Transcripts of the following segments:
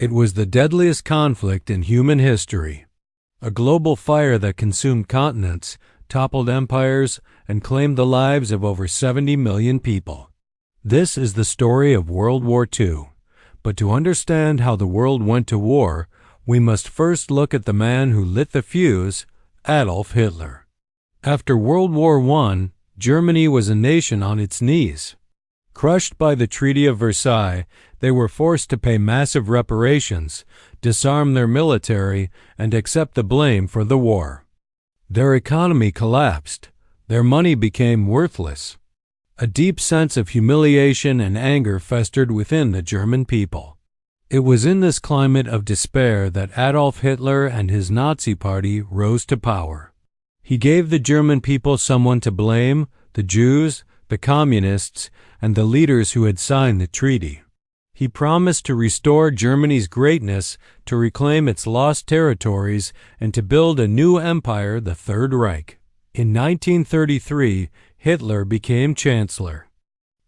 It was the deadliest conflict in human history, a global fire that consumed continents, toppled empires, and claimed the lives of over 70 million people. This is the story of World War II. But to understand how the world went to war, we must first look at the man who lit the fuse, Adolf Hitler. After World War I, Germany was a nation on its knees. Crushed by the Treaty of Versailles, they were forced to pay massive reparations, disarm their military, and accept the blame for the war. Their economy collapsed. Their money became worthless. A deep sense of humiliation and anger festered within the German people. It was in this climate of despair that Adolf Hitler and his Nazi Party rose to power. He gave the German people someone to blame: the Jews, the Communists, and the leaders who had signed the treaty. He promised to restore Germany's greatness, to reclaim its lost territories, and to build a new empire, the Third Reich. In 1933, Hitler became Chancellor.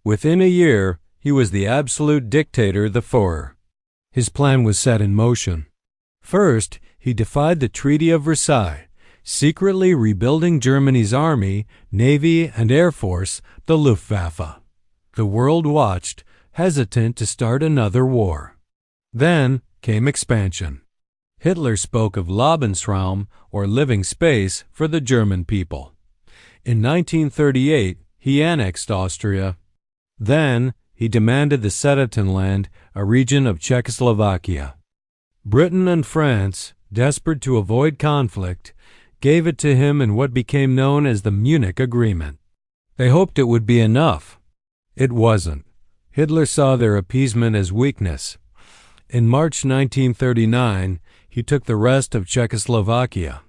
Within a year, he was the absolute dictator, the Führer. His plan was set in motion. First, he defied the Treaty of Versailles, secretly rebuilding Germany's army, navy, and air force, the Luftwaffe. The world watched, hesitant to start another war. Then came expansion. Hitler spoke of Lebensraum, or living space, for the German people. In 1938, he annexed Austria. Then, he demanded the Sudetenland, a region of Czechoslovakia. Britain and France, desperate to avoid conflict, gave it to him in what became known as the Munich Agreement. They hoped it would be enough. It wasn't. Hitler saw their appeasement as weakness. In March 1939, he took the rest of Czechoslovakia.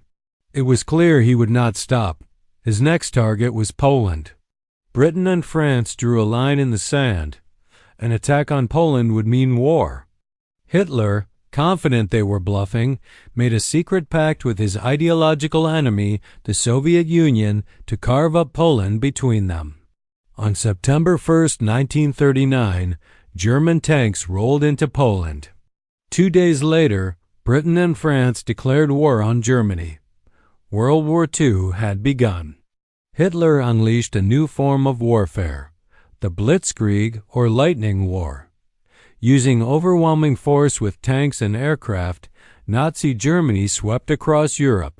It was clear he would not stop. His next target was Poland. Britain and France drew a line in the sand. An attack on Poland would mean war. Hitler, confident they were bluffing, made a secret pact with his ideological enemy, the Soviet Union, to carve up Poland between them. On September 1, 1939, German tanks rolled into Poland. 2 days later, Britain and France declared war on Germany. World War II had begun. Hitler unleashed a new form of warfare, the Blitzkrieg, or lightning war. Using overwhelming force with tanks and aircraft, Nazi Germany swept across Europe.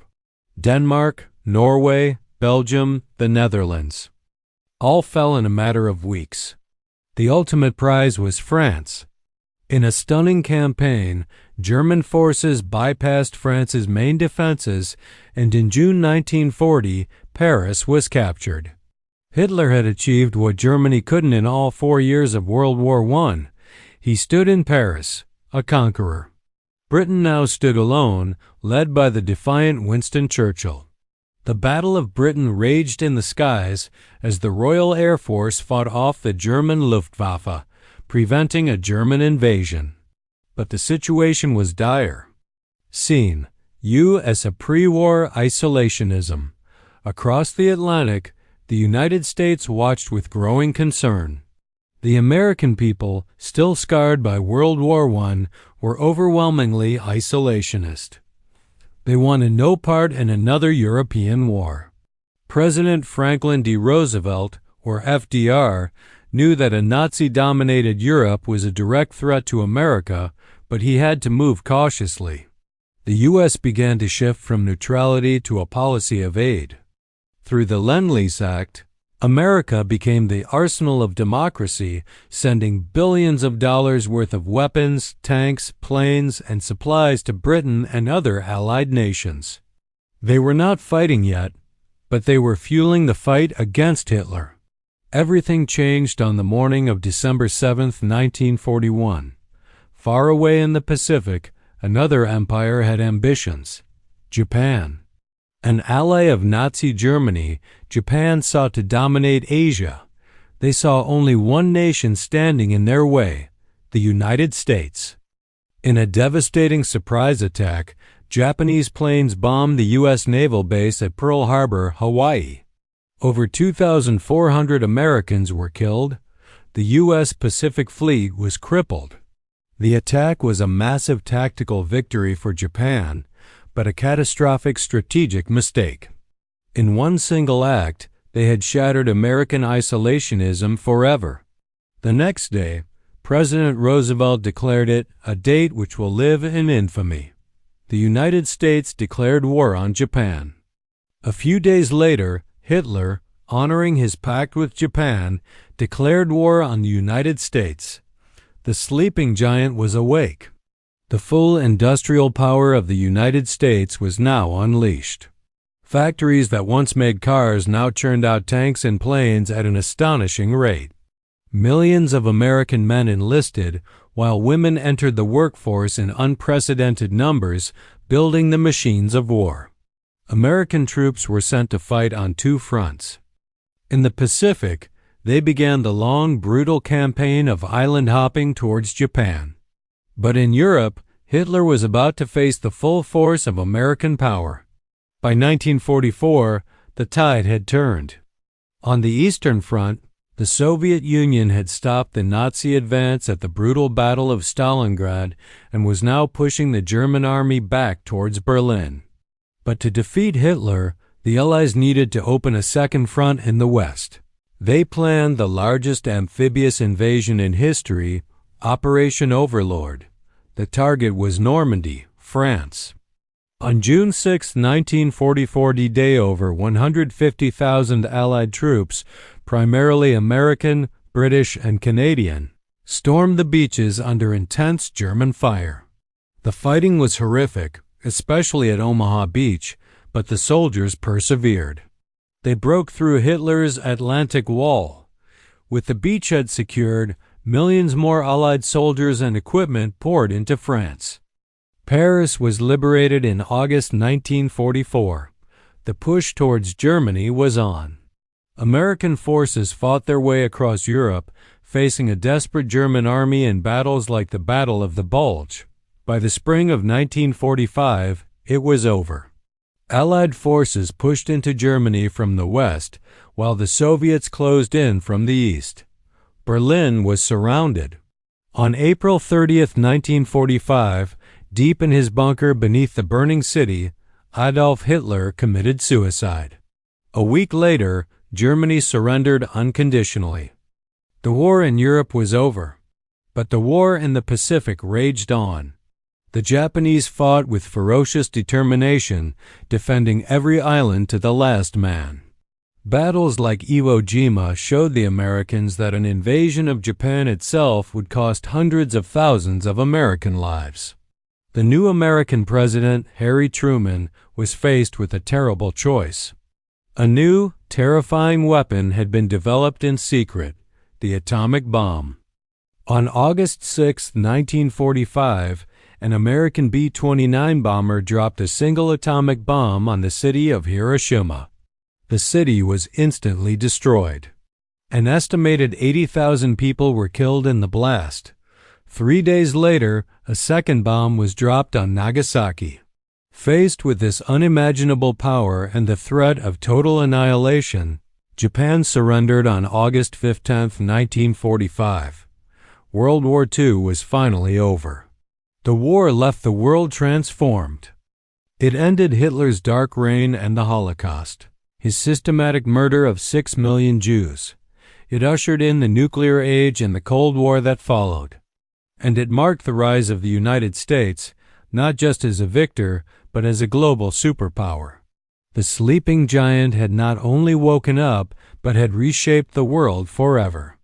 Denmark, Norway, Belgium, the Netherlands. All fell in a matter of weeks. The ultimate prize was France. In a stunning campaign, German forces bypassed France's main defenses, and in June 1940, Paris was captured. Hitler had achieved what Germany couldn't in all 4 years of World War I. He stood in Paris, a conqueror. Britain now stood alone, led by the defiant Winston Churchill. The Battle of Britain raged in the skies as the Royal Air Force fought off the German Luftwaffe, preventing a German invasion. But the situation was dire. Scene: U.S. pre-war isolationism. Across the Atlantic, the United States watched with growing concern. The American people, still scarred by World War I, were overwhelmingly isolationist. They wanted no part in another European war. President Franklin D. Roosevelt, or FDR, knew that a Nazi-dominated Europe was a direct threat to America, but he had to move cautiously. The U.S. began to shift from neutrality to a policy of aid. Through the Lend-Lease Act, America became the arsenal of democracy, sending billions of dollars worth of weapons, tanks, planes, and supplies to Britain and other allied nations. They were not fighting yet, but they were fueling the fight against Hitler. Everything changed on the morning of December 7, 1941. Far away in the Pacific, another empire had ambitions: Japan. An ally of Nazi Germany, Japan sought to dominate Asia. They saw only one nation standing in their way: the United States. In a devastating surprise attack, Japanese planes bombed the U.S. naval base at Pearl Harbor, Hawaii. Over 2,400 Americans were killed. The U.S. Pacific Fleet was crippled. The attack was a massive tactical victory for Japan, but a catastrophic strategic mistake. In one single act, they had shattered American isolationism forever. The next day, President Roosevelt declared it a date which will live in infamy. The United States declared war on Japan. A few days later, Hitler, honoring his pact with Japan, declared war on the United States. The sleeping giant was awake. The full industrial power of the United States was now unleashed. Factories that once made cars now churned out tanks and planes at an astonishing rate. Millions of American men enlisted, while women entered the workforce in unprecedented numbers, building the machines of war. American troops were sent to fight on two fronts. In the Pacific, they began the long, brutal campaign of island hopping towards Japan. But in Europe, Hitler was about to face the full force of American power. By 1944, the tide had turned. On the Eastern Front, the Soviet Union had stopped the Nazi advance at the brutal Battle of Stalingrad and was now pushing the German army back towards Berlin. But to defeat Hitler, the Allies needed to open a second front in the West. They planned the largest amphibious invasion in history, Operation Overlord. The target was Normandy, France. On June 6, 1944, D-Day, over 150,000 Allied troops, primarily American, British, and Canadian, stormed the beaches under intense German fire. The fighting was horrific, especially at Omaha Beach, but the soldiers persevered. They broke through Hitler's Atlantic Wall. With the beachhead secured, millions more Allied soldiers and equipment poured into France. Paris was liberated in August 1944. The push towards Germany was on. American forces fought their way across Europe, facing a desperate German army in battles like the Battle of the Bulge. By the spring of 1945, it was over. Allied forces pushed into Germany from the west, while the Soviets closed in from the east. Berlin was surrounded. On April 30, 1945, deep in his bunker beneath the burning city, Adolf Hitler committed suicide. A week later, Germany surrendered unconditionally. The war in Europe was over, but the war in the Pacific raged on. The Japanese fought with ferocious determination, defending every island to the last man. Battles like Iwo Jima showed the Americans that an invasion of Japan itself would cost hundreds of thousands of American lives. The new American president, Harry Truman, was faced with a terrible choice. A new, terrifying weapon had been developed in secret, the atomic bomb. On August 6, 1945, an American B-29 bomber dropped a single atomic bomb on the city of Hiroshima. The city was instantly destroyed. An estimated 80,000 people were killed in the blast. 3 days later, a second bomb was dropped on Nagasaki. Faced with this unimaginable power and the threat of total annihilation, Japan surrendered on August 15, 1945. World War II was finally over. The war left the world transformed. It ended Hitler's dark reign and the Holocaust, his systematic murder of 6 million Jews. It ushered in the nuclear age and the Cold War that followed. And it marked the rise of the United States, not just as a victor, but as a global superpower. The sleeping giant had not only woken up, but had reshaped the world forever.